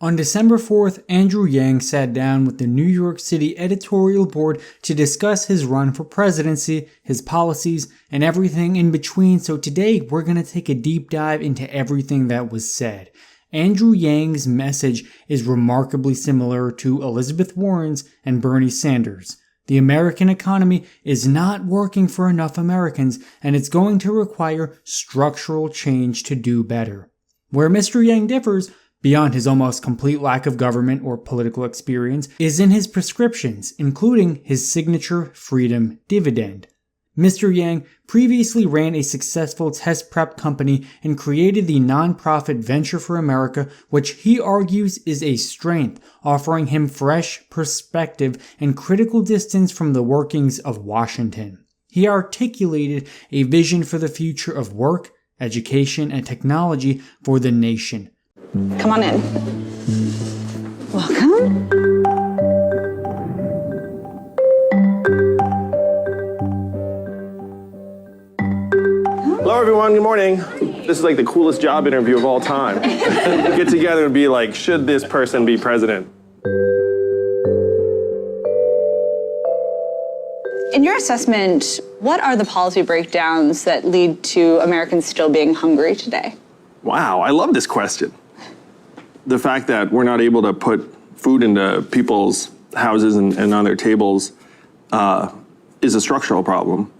On December 4th, Andrew Yang sat down with the New York City Editorial board to discuss his run for presidency, his policies, and everything in between. So today, we're going to take a deep dive into everything that was said. Andrew Yang's message is remarkably similar to Elizabeth Warren's and Bernie Sanders. The American economy is not working for enough Americans, and it's going to require structural change to do better. Where Mr. Yang differs, beyond his almost complete lack of government or political experience, is in his prescriptions, including his signature freedom dividend. Mr. Yang previously ran a successful test prep company and created the nonprofit Venture for America, which he argues is a strength, offering him fresh perspective and critical distance from the workings of Washington. He articulated a vision for the future of work, education, and technology for the nation. Come on in. Welcome. Hello, everyone. Good morning. This is like the coolest job interview of all time. Get together and be like, should this person be president? In your assessment, what are the policy breakdowns that lead to Americans still being hungry today? Wow, I love this question. The fact that we're not able to put food into people's houses and on their tables is a structural problem.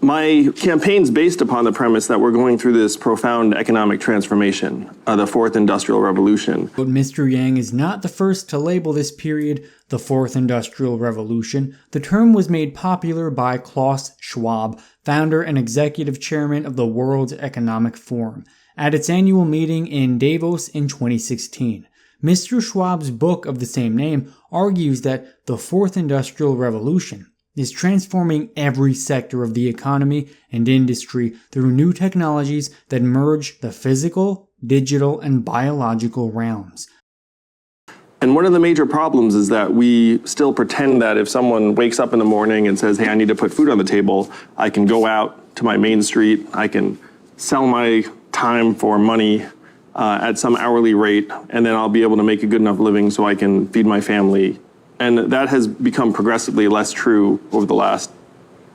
My campaign's based upon the premise that we're going through this profound economic transformation, the fourth industrial revolution. But Mr. Yang is not the first to label this period the fourth industrial revolution. The term was made popular by Klaus Schwab, founder and executive chairman of the World Economic Forum, at its annual meeting in Davos in 2016. Mr. Schwab's book of the same name argues that the fourth industrial revolution is transforming every sector of the economy and industry through new technologies that merge the physical, digital, and biological realms. And one of the major problems is that we still pretend that if someone wakes up in the morning and says, hey, I need to put food on the table, I can go out to my main street, I can sell my time for money at some hourly rate, and then I'll be able to make a good enough living so I can feed my family. And that has become progressively less true over the last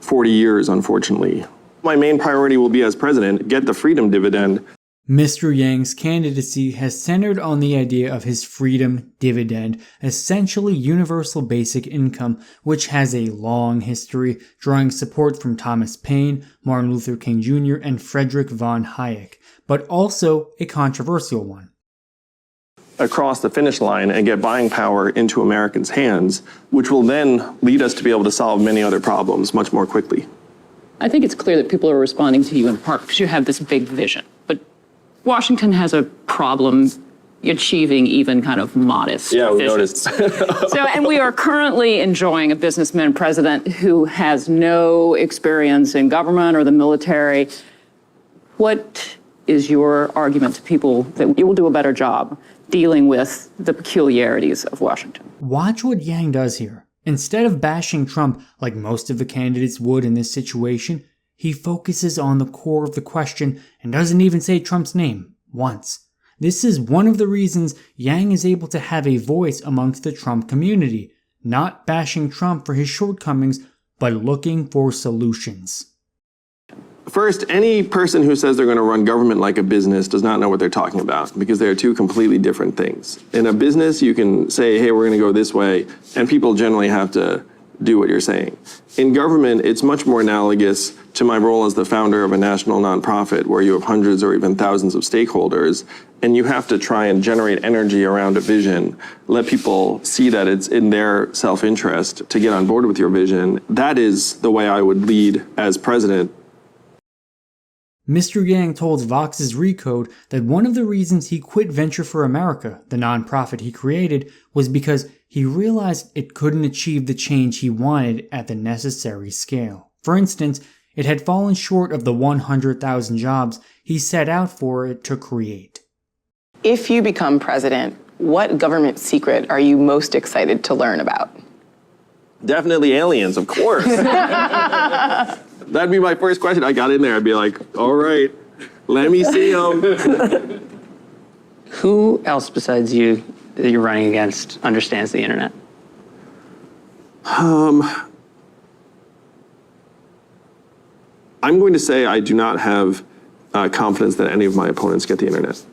40 years, unfortunately. My main priority will be as president, get the freedom dividend. Mr. Yang's candidacy has centered on the idea of his freedom dividend, essentially universal basic income, which has a long history, drawing support from Thomas Paine, Martin Luther King Jr., and Friedrich von Hayek, but also a controversial one. Across the finish line and get buying power into Americans' hands, which will then lead us to be able to solve many other problems much more quickly. I think it's clear that people are responding to you in part because you have this big vision. But Washington has a problem achieving even kind of modest visions. Noticed. And we are currently enjoying a businessman president who has no experience in government or the military. What is your argument to people that you will do a better job dealing with the peculiarities of Washington? Watch what Yang does here. Instead of bashing Trump like most of the candidates would in this situation, he focuses on the core of the question and doesn't even say Trump's name once. This is one of the reasons Yang is able to have a voice amongst the Trump community, not bashing Trump for his shortcomings, but looking for solutions. First, any person who says they're going to run government like a business does not know what they're talking about, because they are two completely different things. In a business, you can say, hey, we're going to go this way, and people generally have to do what you're saying. In government, it's much more analogous to my role as the founder of a national nonprofit, where you have hundreds or even thousands of stakeholders, and you have to try and generate energy around a vision, let people see that it's in their self-interest to get on board with your vision. That is the way I would lead as president. Mr. Yang told Vox's Recode that one of the reasons he quit Venture for America, the nonprofit he created, was because he realized it couldn't achieve the change he wanted at the necessary scale. For instance, it had fallen short of the 100,000 jobs he set out for it to create. If you become president, what government secret are you most excited to learn about? Definitely aliens, of course. That'd be my first question. I got in there, I'd be like, all right, let me see them. Who else besides you that you're running against understands the internet? I'm going to say I do not have confidence that any of my opponents get the internet.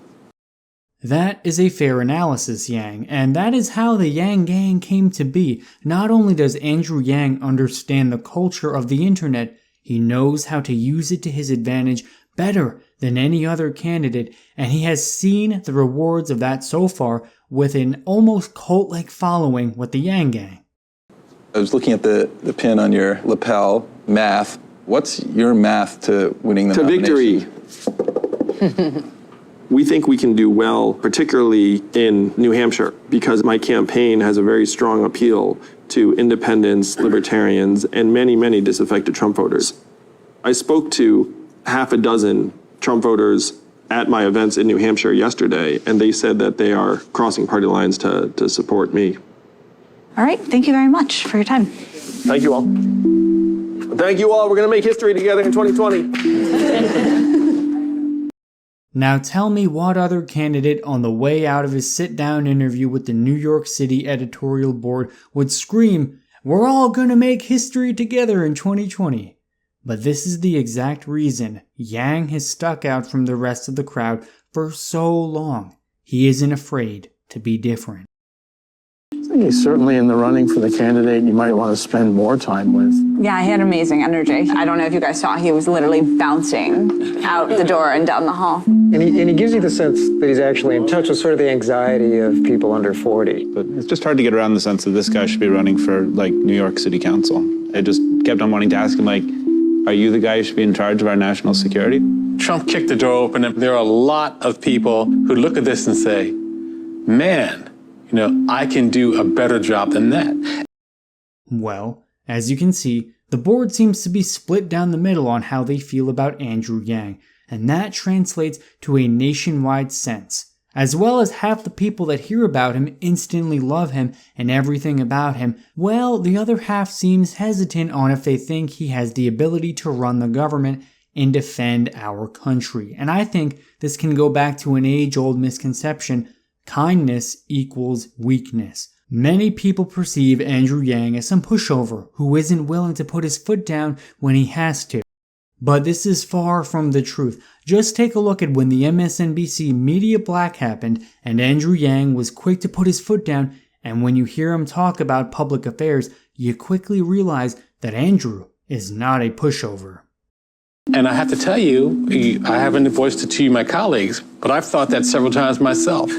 That is a fair analysis, Yang, and that is how the Yang Gang came to be. Not only does Andrew Yang understand the culture of the internet, he knows how to use it to his advantage better than any other candidate, and he has seen the rewards of that so far with an almost cult-like following with the Yang Gang. I was looking at the pin on your lapel, math. What's your math to winning the nomination? To victory. We think we can do well, particularly in New Hampshire, because my campaign has a very strong appeal to independents, libertarians, and many, many disaffected Trump voters. I spoke to half a dozen Trump voters at my events in New Hampshire yesterday, and they said that they are crossing party lines to support me. All right, thank you very much for your time. Thank you all. Thank you all. We're going to make history together in 2020. Now tell me what other candidate on the way out of his sit-down interview with the New York City editorial board would scream, "We're all gonna make history together in 2020." But this is the exact reason Yang has stuck out from the rest of the crowd for so long. He isn't afraid to be different. He's certainly in the running for the candidate you might want to spend more time with. Yeah, he had amazing energy. I don't know if you guys saw, he was literally bouncing out the door and down the hall. And he gives you the sense that he's actually in touch with sort of the anxiety of people under 40. But it's just hard to get around the sense that this guy should be running for, like, New York City Council. I just kept on wanting to ask him, like, are you the guy who should be in charge of our national security? Trump kicked the door open, and there are a lot of people who look at this and say, man, you know, I can do a better job than that. Well, as you can see, the board seems to be split down the middle on how they feel about Andrew Yang, and that translates to a nationwide sense. As well as half the people that hear about him instantly love him and everything about him, well, the other half seems hesitant on if they think he has the ability to run the government and defend our country. And I think this can go back to an age-old misconception: kindness equals weakness. Many people perceive Andrew Yang as some pushover who isn't willing to put his foot down when he has to. But this is far from the truth. Just take a look at when the MSNBC media black happened and Andrew Yang was quick to put his foot down, and when you hear him talk about public affairs, you quickly realize that Andrew is not a pushover. And I have to tell you, I haven't voiced it to you, my colleagues, but I've thought that several times myself.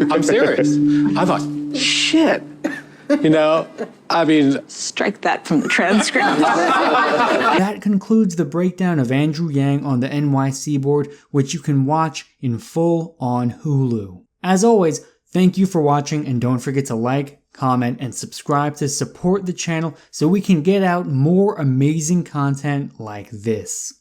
I'm serious. I thought, shit. You know, I mean... Strike that from the transcript. That concludes the breakdown of Andrew Yang on the NYC board, which you can watch in full on Hulu. As always, thank you for watching, and don't forget to like, comment, and subscribe to support the channel so we can get out more amazing content like this.